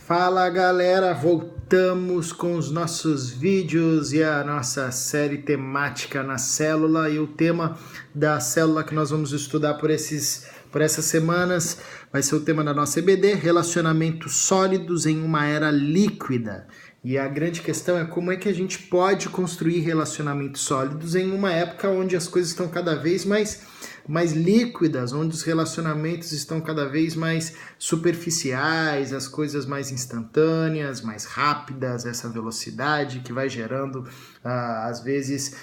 Fala galera, voltamos com os nossos vídeos e a nossa série temática na célula, e o tema da célula que nós vamos estudar por essas semanas vai ser o tema da nossa EBD, relacionamentos sólidos em uma era líquida. E a grande questão é como é que a gente pode construir relacionamentos sólidos em uma época onde as coisas estão cada vez mais líquidas, onde os relacionamentos estão cada vez mais superficiais, as coisas mais instantâneas, mais rápidas, essa velocidade que vai gerando, às vezes,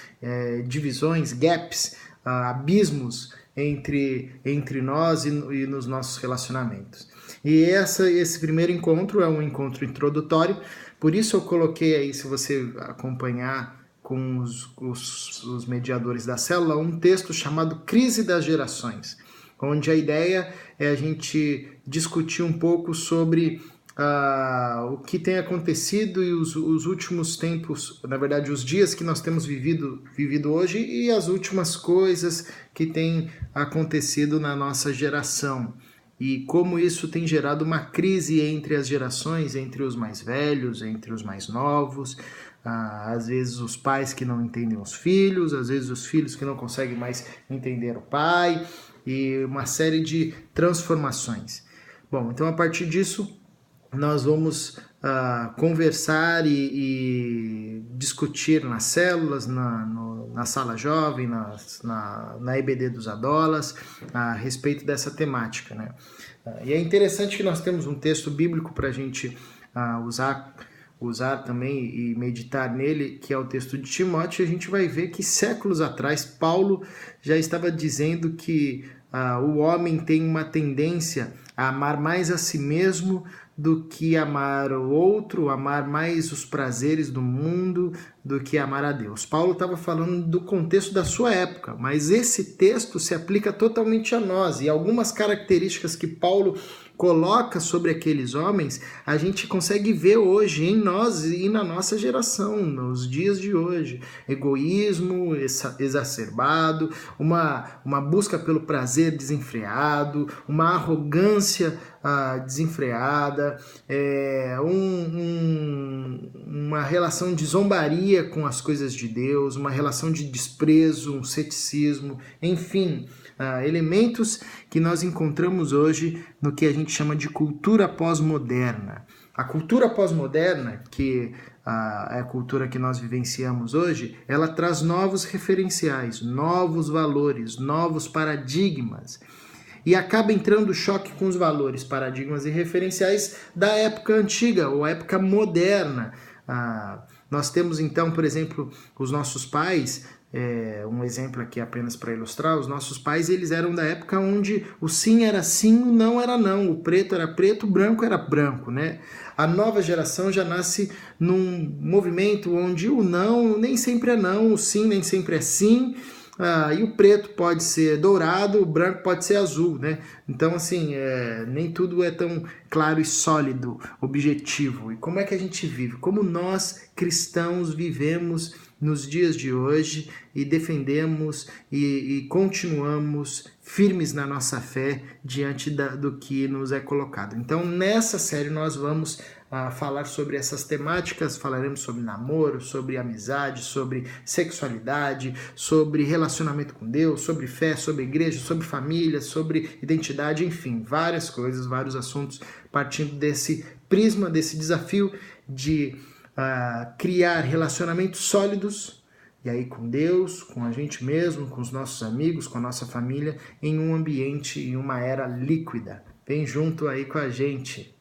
divisões, gaps, abismos entre nós e nos nossos relacionamentos. E esse primeiro encontro é um encontro introdutório, por isso eu coloquei aí, se você acompanhar com os mediadores da célula, um texto chamado Crise das Gerações, onde a ideia é a gente discutir um pouco sobre o que tem acontecido e os últimos tempos, na verdade os dias que nós temos vivido hoje e as últimas coisas que têm acontecido na nossa geração. E como isso tem gerado uma crise entre as gerações, entre os mais velhos, entre os mais novos, às vezes os pais que não entendem os filhos, às vezes os filhos que não conseguem mais entender o pai, e uma série de transformações. Bom, então a partir disso nós vamos conversar e discutir nas células, na sala jovem, na EBD dos Adolas, a respeito dessa temática, né? E é interessante que nós temos um texto bíblico para a gente usar também e meditar nele, que é o texto de Timóteo, e a gente vai ver que séculos atrás Paulo já estava dizendo que o homem tem uma tendência a amar mais a si mesmo do que amar o outro, amar mais os prazeres do mundo do que amar a Deus. Paulo estava falando do contexto da sua época, mas esse texto se aplica totalmente a nós, e algumas características que Paulo coloca sobre aqueles homens, a gente consegue ver hoje em nós e na nossa geração, nos dias de hoje. Egoísmo exacerbado, uma busca pelo prazer desenfreado, uma arrogância desenfreada, uma relação de zombaria com as coisas de Deus, uma relação de desprezo, um ceticismo, enfim, elementos que nós encontramos hoje no que a gente chama de cultura pós-moderna. A cultura pós-moderna, que é a cultura que nós vivenciamos hoje, ela traz novos referenciais, novos valores, novos paradigmas, e acaba entrando choque com os valores, paradigmas e referenciais da época antiga ou época moderna. Nós temos então, por exemplo, os nossos pais, um exemplo aqui apenas para ilustrar, os nossos pais, eles eram da época onde o sim era sim, o não era não, o preto era preto, o branco era branco, né? A nova geração já nasce num movimento onde o não nem sempre é não, o sim nem sempre é sim, e o preto pode ser dourado, o branco pode ser azul, né? Então, assim, nem tudo é tão claro e sólido, objetivo. E como é que a gente vive? Como nós, cristãos, vivemos nos dias de hoje e defendemos e continuamos firmes na nossa fé diante do que nos é colocado. Então, nessa série nós vamos falar sobre essas temáticas, falaremos sobre namoro, sobre amizade, sobre sexualidade, sobre relacionamento com Deus, sobre fé, sobre igreja, sobre família, sobre identidade, enfim, várias coisas, vários assuntos, partindo desse prisma, desse desafio de criar relacionamentos sólidos, e aí com Deus, com a gente mesmo, com os nossos amigos, com a nossa família, em um ambiente, em uma era líquida. Vem junto aí com a gente.